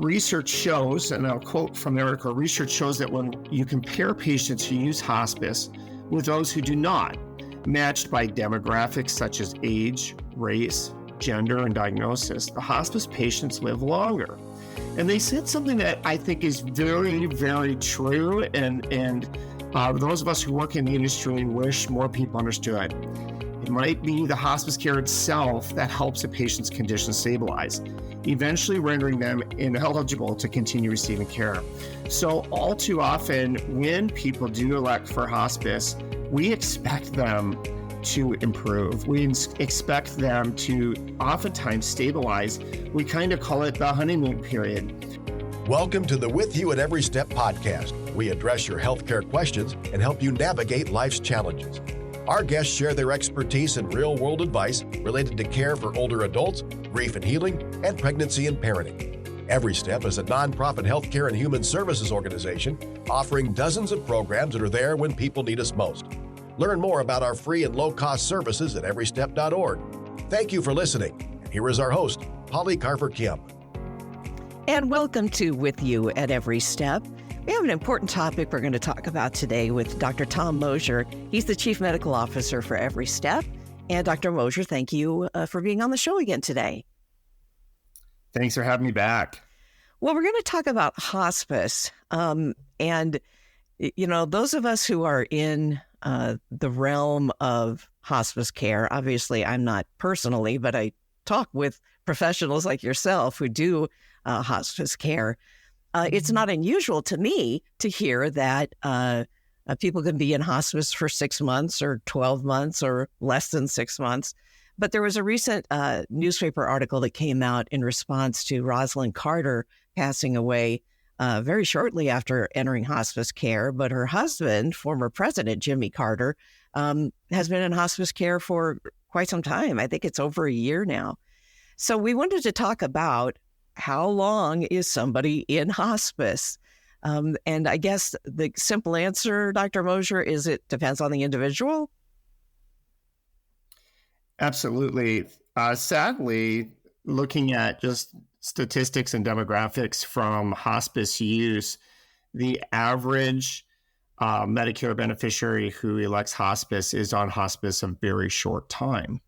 research shows, and I'll quote from the article, research shows that when you compare patients who use hospice with those who do not, matched by demographics such as age, race, gender, and diagnosis, the hospice patients live longer. And they said something that I think is very, very true, and those of us who work in the industry wish more people understood. It might be the hospice care itself that helps a patient's condition stabilize, eventually rendering them ineligible to continue receiving care. So all too often, when people do elect for hospice, we expect them to improve. We expect them to oftentimes stabilize. We kind of call it the honeymoon period. Welcome to the With You at Every Step podcast. We address your healthcare questions and help you navigate life's challenges. Our guests share their expertise and real-world advice related to care for older adults, grief and healing, and pregnancy and parenting. EveryStep is a nonprofit healthcare and human services organization offering dozens of programs that are there when people need us most. Learn more about our free and low-cost services at EveryStep.org. Thank you for listening. And here is our host, Polly Carver-Kimm. And welcome to With You at Every Step. We have an important topic we're going to talk about today with Dr. Tom Mosier. He's the Chief Medical Officer for EveryStep. And Dr. Mosier, thank you for being on the show again today. Thanks for having me back. Well, we're going to talk about hospice. And, you know, those of us who are in the realm of hospice care, obviously I'm not personally, but I talk with professionals like yourself who do hospice care. It's not unusual to me to hear that people can be in hospice for 6 months or 12 months or less than 6 months. But there was a recent newspaper article that came out in response to Roslyn Carter passing away very shortly after entering hospice care. But her husband, former President Jimmy Carter, has been in hospice care for quite some time. I think it's over a year now. So we wanted to talk about how long is somebody in hospice? And I guess the simple answer, Dr. Mosier, is it depends on the individual. Absolutely. Sadly, looking at just statistics and demographics from hospice use, the average Medicare beneficiary who elects hospice is on hospice a very short time.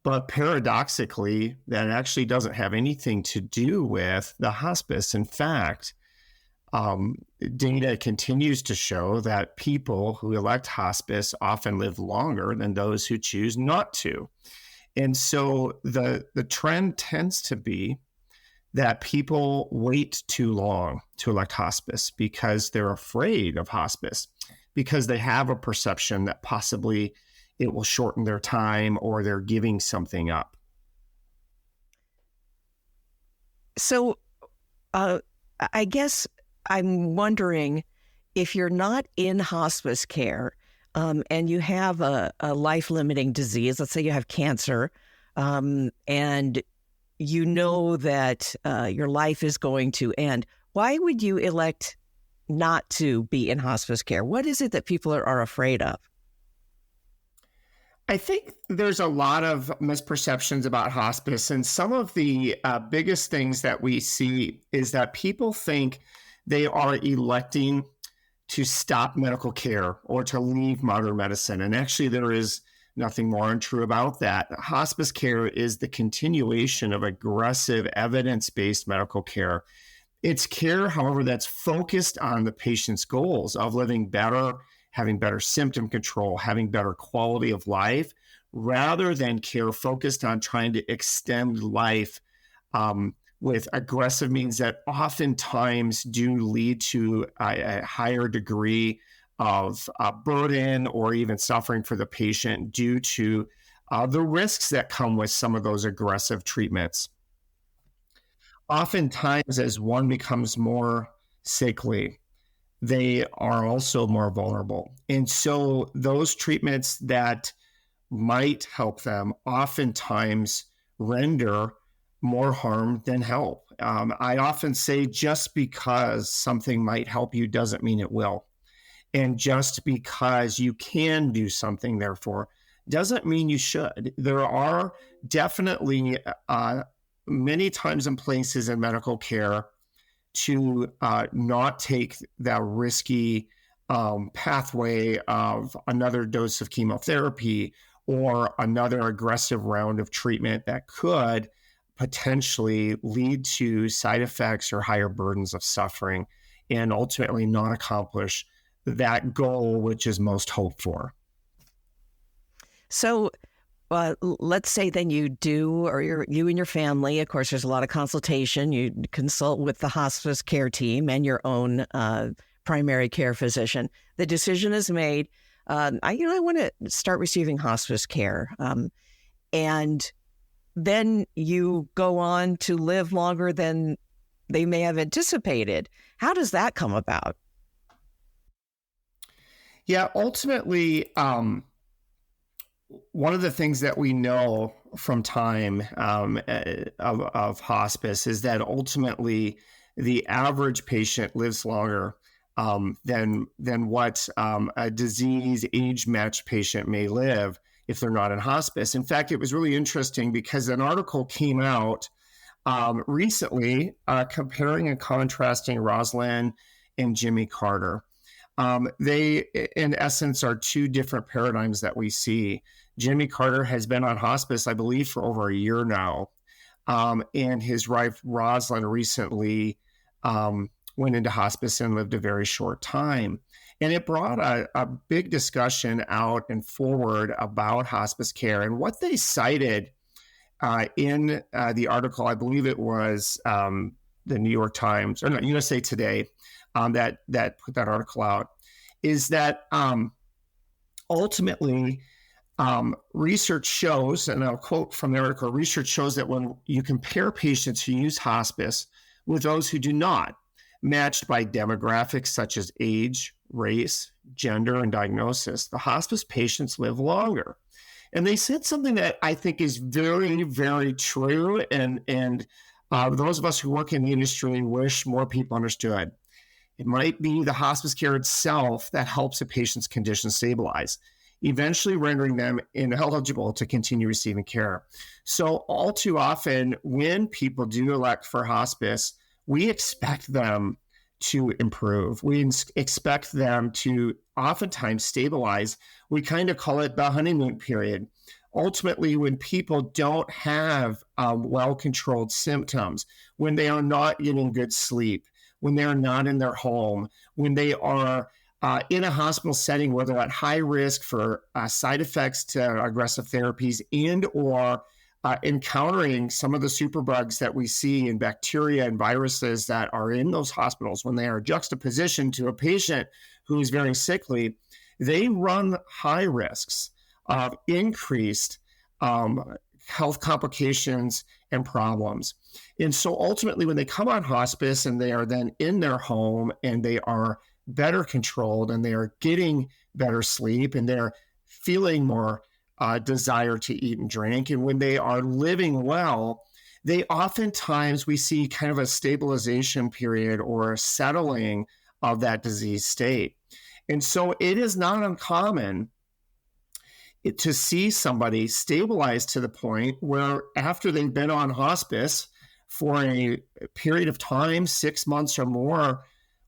But paradoxically, that actually doesn't have anything to do with the hospice. In fact, data continues to show that people who elect hospice often live longer than those who choose not to. And so the trend tends to be that people wait too long to elect hospice because they're afraid of hospice, because they have a perception that possibly it will shorten their time or they're giving something up. So I guess I'm wondering if you're not in hospice care and you have a life-limiting disease, let's say you have cancer, and you know that your life is going to end, why would you elect not to be in hospice care? What is it that people are afraid of? I think there's a lot of misperceptions about hospice, and some of the biggest things that we see is that people think they are electing to stop medical care or to leave modern medicine, and actually there is nothing more untrue about that. Hospice care is the continuation of aggressive, evidence-based medical care. It's care, however, that's focused on the patient's goals of living better, having better symptom control, having better quality of life, rather than care focused on trying to extend life with aggressive means that oftentimes do lead to a higher degree of burden or even suffering for the patient due to the risks that come with some of those aggressive treatments. Oftentimes, as one becomes more sickly, they are also more vulnerable. And so those treatments that might help them oftentimes render more harm than help. I often say just because something might help you doesn't mean it will. And just because you can do something, therefore, doesn't mean you should. There are definitely many times and places in medical care to not take that risky pathway of another dose of chemotherapy or another aggressive round of treatment that could potentially lead to side effects or higher burdens of suffering and ultimately not accomplish that goal, which is most hoped for. So let's say then you do, or you and your family, of course, there's a lot of consultation. You consult with the hospice care team and your own primary care physician. The decision is made. I want to start receiving hospice care. And then you go on to live longer than they may have anticipated. How does that come about? Yeah, ultimately, one of the things that we know from time of hospice is that ultimately the average patient lives longer than what a disease age-matched patient may live if they're not in hospice. In fact, it was really interesting because an article came out recently comparing and contrasting Roslyn and Jimmy Carter. They, in essence, are two different paradigms that we see. Jimmy Carter has been on hospice, I believe, for over a year now. And his wife, Roslyn, recently went into hospice and lived a very short time. And it brought a big discussion out and forward about hospice care. And what they cited in the article, I believe it was the New York Times, or no, USA Today, that put that article out, is that ultimately research shows, and I'll quote from the article, research shows that when you compare patients who use hospice with those who do not, matched by demographics such as age, race, gender, and diagnosis, the hospice patients live longer. And they said something that I think is very, very true. And those of us who work in the industry wish more people understood. It might be the hospice care itself that helps a patient's condition stabilize, eventually rendering them ineligible to continue receiving care. So all too often, when people do elect for hospice, we expect them to improve. We expect them to oftentimes stabilize. We kind of call it the honeymoon period. Ultimately, when people don't have well-controlled symptoms, when they are not getting good sleep, when they are not in their home, when they are in a hospital setting where they're at high risk for side effects to aggressive therapies and or encountering some of the superbugs that we see in bacteria and viruses that are in those hospitals, when they are juxtapositioned to a patient who is very sickly, they run high risks of increased health complications and problems. And so ultimately, when they come on hospice and they are then in their home and they are better controlled and they are getting better sleep and they're feeling more desire to eat and drink, and when they are living well, they oftentimes, we see kind of a stabilization period or a settling of that disease state. And so it is not uncommon to see somebody stabilize to the point where after they've been on hospice for a period of time, 6 months or more,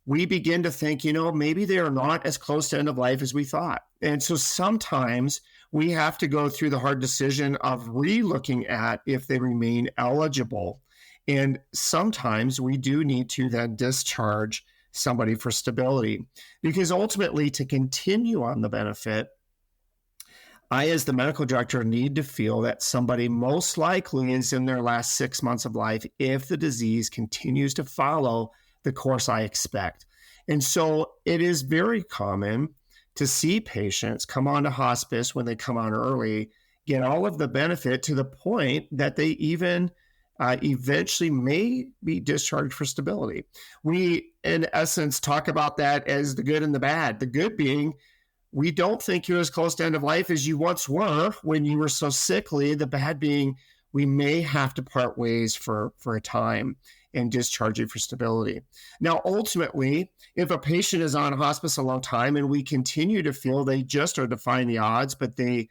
we begin to think, maybe they are not as close to end of life as we thought. And so sometimes we have to go through the hard decision of re-looking at if they remain eligible. And sometimes we do need to then discharge somebody for stability, because ultimately, to continue on the benefit, I, as the medical director, need to feel that somebody most likely is in their last 6 months of life if the disease continues to follow the course I expect. And so it is very common to see patients come onto hospice when they come on early, get all of the benefit to the point that they even eventually may be discharged for stability. We, in essence, talk about that as the good and the bad. The good being, we don't think you're as close to end of life as you once were when you were so sickly. The bad being, we may have to part ways for a time and discharge you for stability. Now, ultimately, if a patient is on hospice a long time and we continue to feel they just are defying the odds, but the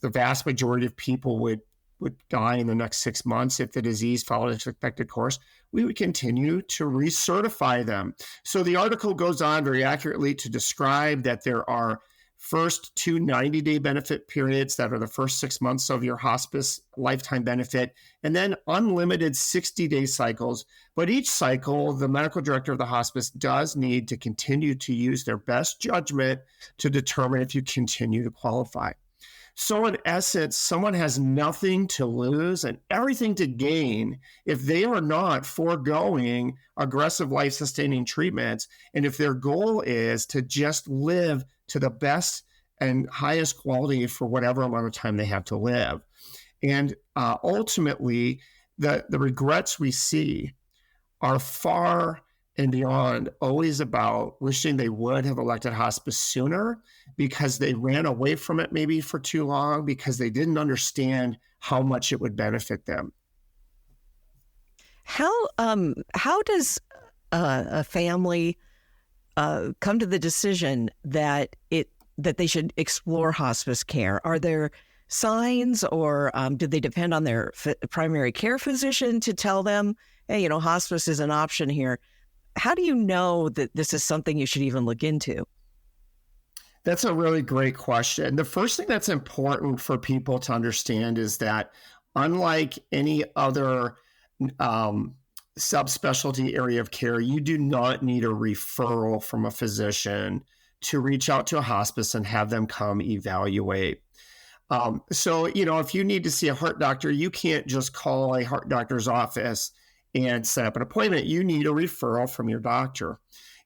vast majority of people would would die in the next 6 months if the disease followed its expected course, we would continue to recertify them. So the article goes on very accurately to describe that there are first 2 90-day benefit periods that are the first 6 months of your hospice lifetime benefit, and then unlimited 60-day cycles. But each cycle, the medical director of the hospice does need to continue to use their best judgment to determine if you continue to qualify. So in essence, someone has nothing to lose and everything to gain if they are not foregoing aggressive life-sustaining treatments, and if their goal is to just live to the best and highest quality for whatever amount of time they have to live. And ultimately, the regrets we see are far and beyond always about wishing they would have elected hospice sooner because they ran away from it maybe for too long because they didn't understand how much it would benefit them. How does a family come to the decision that they should explore hospice care? Are there signs, or do they depend on their primary care physician to tell them, hey, hospice is an option here? How do you know that this is something you should even look into? That's a really great question. The first thing that's important for people to understand is that unlike any other subspecialty area of care, you do not need a referral from a physician to reach out to a hospice and have them come evaluate. So, if you need to see a heart doctor, you can't just call a heart doctor's office and set up an appointment. You need a referral from your doctor.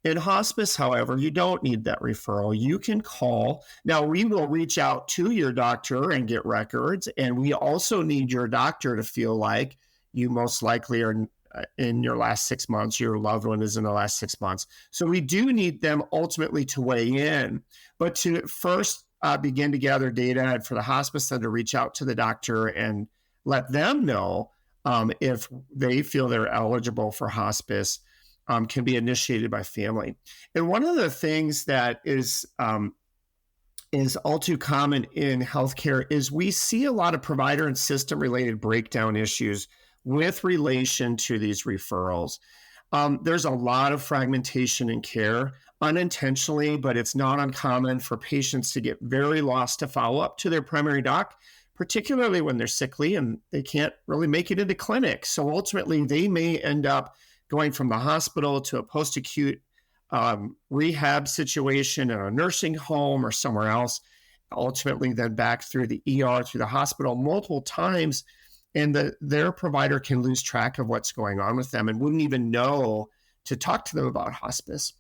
In hospice, however, you don't need that referral. You can call. Now, we will reach out to your doctor and get records, and we also need your doctor to feel like you most likely are in your last 6 months, your loved one is in the last 6 months. So we do need them ultimately to weigh in, but to first begin to gather data, and for the hospice then to reach out to the doctor and let them know if they feel they're eligible for hospice, can be initiated by family. And one of the things that is all too common in healthcare is we see a lot of provider and system-related breakdown issues with relation to these referrals. There's a lot of fragmentation in care unintentionally, but it's not uncommon for patients to get very lost to follow up to their primary doc, particularly when they're sickly and they can't really make it into clinic. So ultimately, they may end up going from the hospital to a post-acute rehab situation in a nursing home or somewhere else, ultimately then back through the ER, through the hospital multiple times, and their provider can lose track of what's going on with them and wouldn't even know to talk to them about hospice.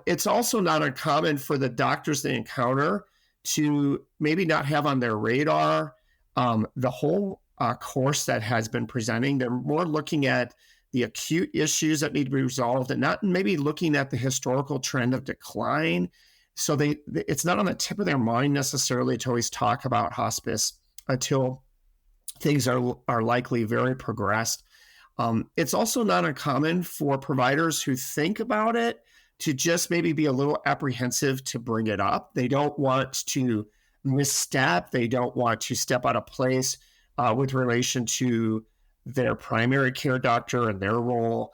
It's also not uncommon for the doctors they encounter to maybe not have on their radar the whole course that has been presenting. They're more looking at the acute issues that need to be resolved and not maybe looking at the historical trend of decline. So it's not on the tip of their mind necessarily to always talk about hospice until things are likely very progressed. It's also not uncommon for providers who think about it to just maybe be a little apprehensive to bring it up. They don't want to misstep. They don't want to step out of place with relation to their primary care doctor and their role.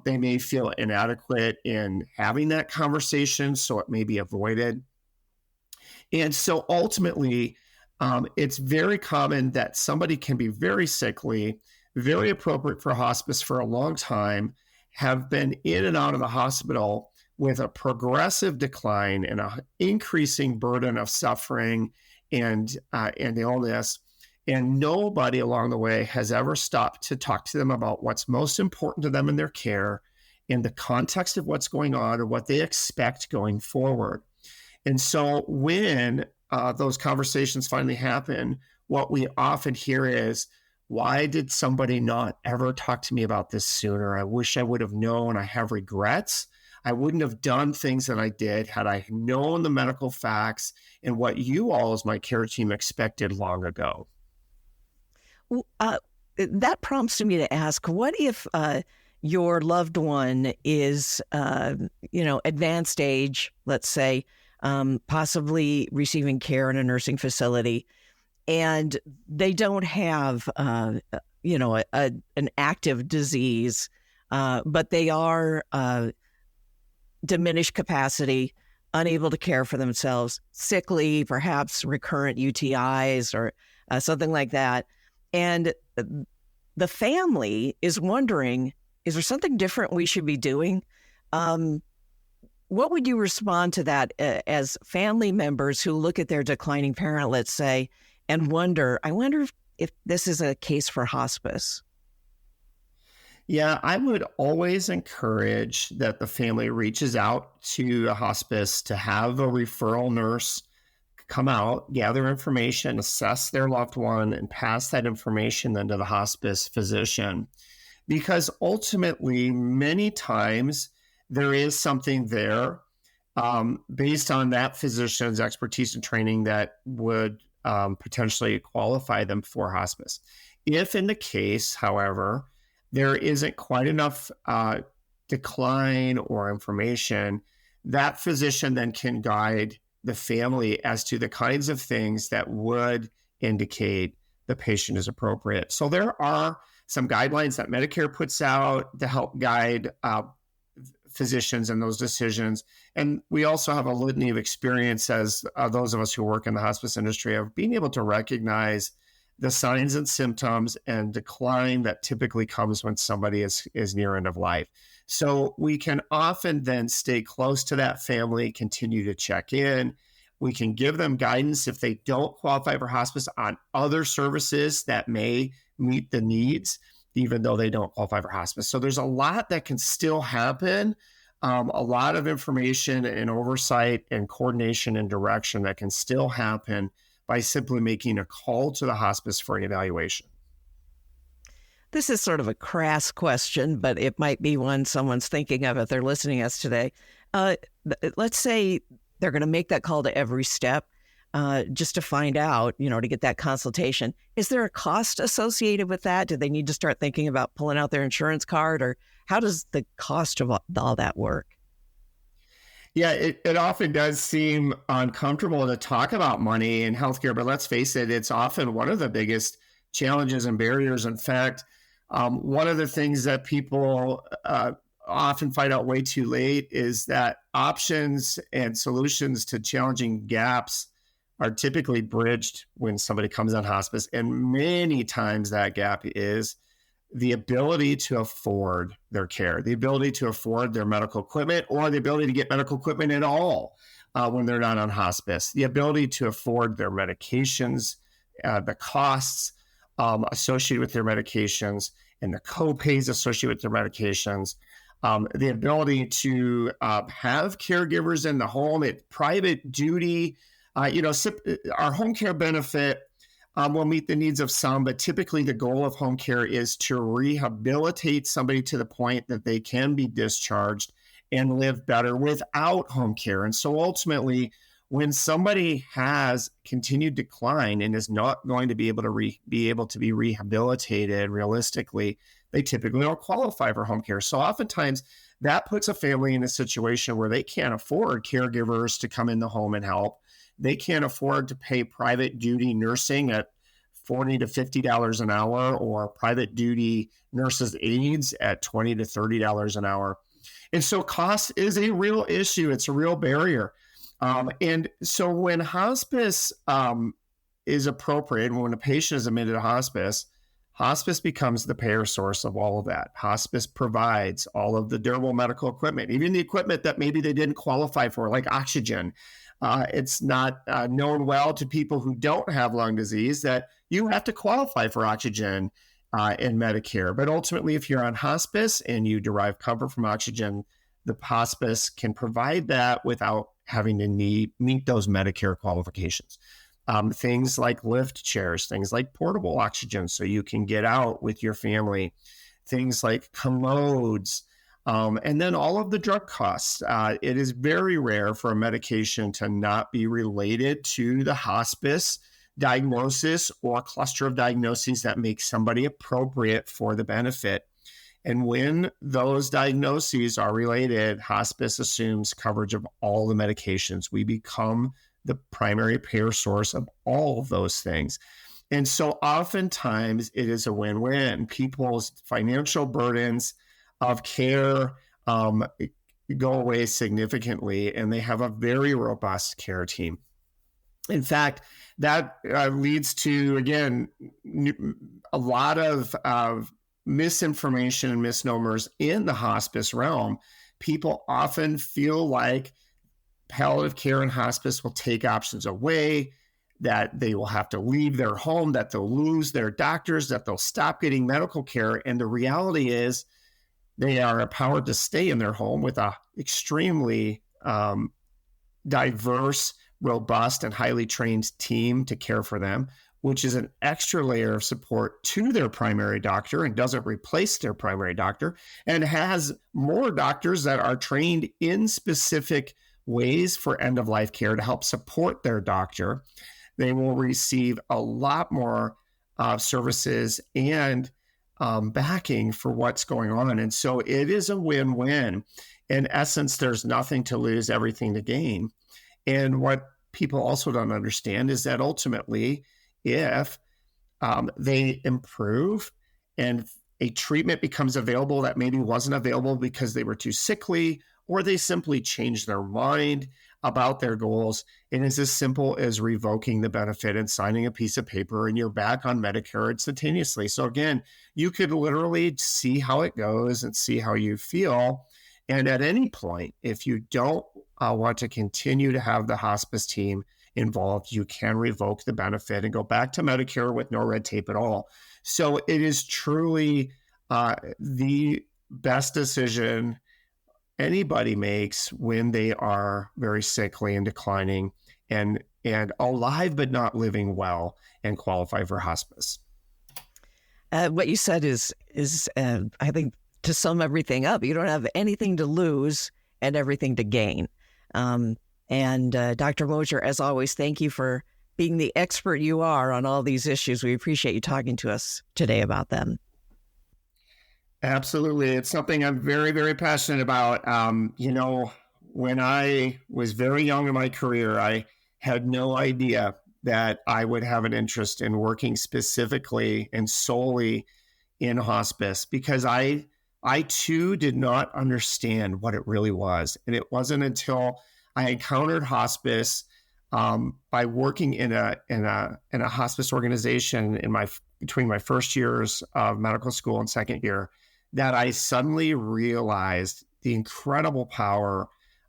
They may feel inadequate in having that conversation, so it may be avoided. And so ultimately, it's very common that somebody can be very sickly, very appropriate for hospice for a long time, have been in and out of the hospital with a progressive decline and an increasing burden of suffering and illness. And nobody along the way has ever stopped to talk to them about what's most important to them in their care in the context of what's going on or what they expect going forward. And so when those conversations finally happen, what we often hear is, why did somebody not ever talk to me about this sooner? I wish I would have known. I have regrets. I wouldn't have done things that I did had I known the medical facts and what you all as my care team expected long ago. That prompts me to ask, what if your loved one is, advanced age, let's say, possibly receiving care in a nursing facility, and they don't have, an active disease, but they are diminished capacity, unable to care for themselves, sickly, perhaps recurrent UTIs or something like that. And the family is wondering, is there something different we should be doing? What would you respond to that as family members who look at their declining parent, let's say, and I wonder if this is a case for hospice? Yeah, I would always encourage that the family reaches out to a hospice to have a referral nurse come out, gather information, assess their loved one, and pass that information then to the hospice physician. Because ultimately, many times there is something there based on that physician's expertise and training that would potentially qualify them for hospice. If in the case, however, there isn't quite enough decline or information, that physician then can guide the family as to the kinds of things that would indicate the patient is appropriate. So there are some guidelines that Medicare puts out to help guide physicians in those decisions. And we also have a litany of experience as those of us who work in the hospice industry of being able to recognize the signs and symptoms and decline that typically comes when somebody is near end of life. So we can often then stay close to that family, continue to check in. We can give them guidance if they don't qualify for hospice on other services that may meet the needs, even though they don't qualify for hospice. So there's a lot that can still happen, a lot of information and oversight and coordination and direction that can still happen by simply making a call to the hospice for an evaluation. This is sort of a crass question, but it might be one someone's thinking of if they're listening to us today. Let's say they're going to make that call to EveryStep just to find out, to get that consultation. Is there a cost associated with that? Do they need to start thinking about pulling out their insurance card, or how does the cost of all that work? Yeah, it often does seem uncomfortable to talk about money in healthcare, but let's face it, it's often one of the biggest challenges and barriers. In fact, one of the things that people often find out way too late is that options and solutions to challenging gaps are typically bridged when somebody comes on hospice. And many times that gap is the ability to afford their care, the ability to afford their medical equipment, or the ability to get medical equipment at all when they're not on hospice, the ability to afford their medications, the costs associated with their medications, and the co-pays associated with their medications, the ability to have caregivers in the home at private duty. Our home care benefit will meet the needs of some, but typically the goal of home care is to rehabilitate somebody to the point that they can be discharged and live better without home care. And so ultimately, when somebody has continued decline and is not going to be able to be rehabilitated realistically, they typically don't qualify for home care. So oftentimes that puts a family in a situation where they can't afford caregivers to come in the home and help. They can't afford to pay private duty nursing at $40 to $50 an hour, or private duty nurses' aides at $20 to $30 an hour. And so cost is a real issue. It's a real barrier. And so when hospice is appropriate, when a patient is admitted to hospice becomes the payer source of all of that. Hospice provides all of the durable medical equipment, even the equipment that maybe they didn't qualify for, like oxygen. It's not known well to people who don't have lung disease that you have to qualify for oxygen in Medicare. But ultimately, if you're on hospice and you derive comfort from oxygen, the hospice can provide that without having to meet those Medicare qualifications. Things like lift chairs, things like portable oxygen so you can get out with your family, things like commodes, and then all of the drug costs. It is very rare for a medication to not be related to the hospice diagnosis or cluster of diagnoses that make somebody appropriate for the benefit. And when those diagnoses are related, hospice assumes coverage of all the medications. We become the primary payer source of all of those things. And so oftentimes it is a win-win. People's financial burdens of care go away significantly, and they have a very robust care team. In fact, that leads to, again, a lot of misinformation and misnomers in the hospice realm. People often feel like palliative care and hospice will take options away, that they will have to leave their home, that they'll lose their doctors, that they'll stop getting medical care. And the reality is they are empowered to stay in their home with a extremely diverse, robust, and highly trained team to care for them, which is an extra layer of support to their primary doctor and doesn't replace their primary doctor, and has more doctors that are trained in specific ways for end-of-life care to help support their doctor. They will receive a lot more services and backing for what's going on. And so it is a win-win. In essence, there's nothing to lose, everything to gain. And what people also don't understand is that ultimately, if they improve and a treatment becomes available that maybe wasn't available because they were too sickly, or they simply change their mind about their goals, it is as simple as revoking the benefit and signing a piece of paper, and you're back on Medicare instantaneously. So again, you could literally see how it goes and see how you feel. And at any point, if you don't want to continue to have the hospice team involved, you can revoke the benefit and go back to Medicare with no red tape at all. So it is truly the best decision anybody makes when they are very sickly and declining and alive but not living well and qualify for hospice. What you said is I think, to sum everything up, you don't have anything to lose and everything to gain. And Dr. Mosier, as always, thank you for being the expert you are on all these issues. We appreciate you talking to us today about them. Absolutely. It's something I'm very, very passionate about. When I was very young in my career, I had no idea that I would have an interest in working specifically and solely in hospice, because I too did not understand what it really was. And it wasn't until I encountered hospice by working in a hospice organization between my first years of medical school and second year that I suddenly realized the incredible power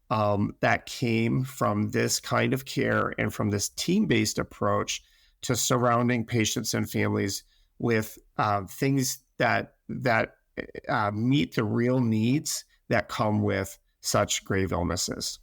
that came from this kind of care and from this team-based approach to surrounding patients and families with things that meet the real needs that come with such grave illnesses.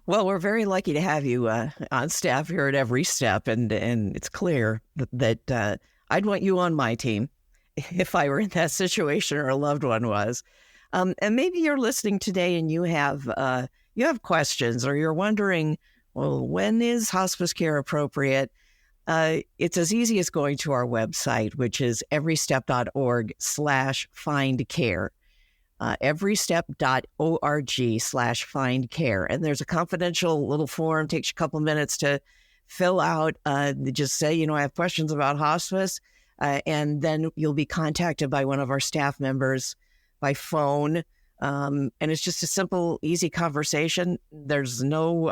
Well, we're very lucky to have you on staff here at EveryStep, and it's clear that I'd want you on my team if I were in that situation or a loved one was. And maybe you're listening today and you have questions, or you're wondering, well, when is hospice care appropriate? It's as easy as going to our website, which is everystep.org/findcare. everystep.org/findcare. And there's a confidential little form, takes you a couple of minutes to fill out. Just say, I have questions about hospice. And then you'll be contacted by one of our staff members by phone. And it's just a simple, easy conversation. There's no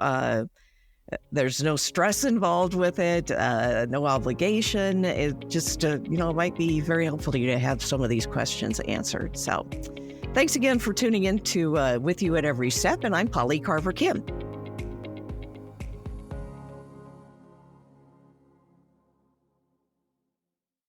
stress involved with it, no obligation. It just, it might be very helpful to you to have some of these questions answered. So thanks again for tuning in to With You at Every Step. And I'm Polly Carver-Kimm.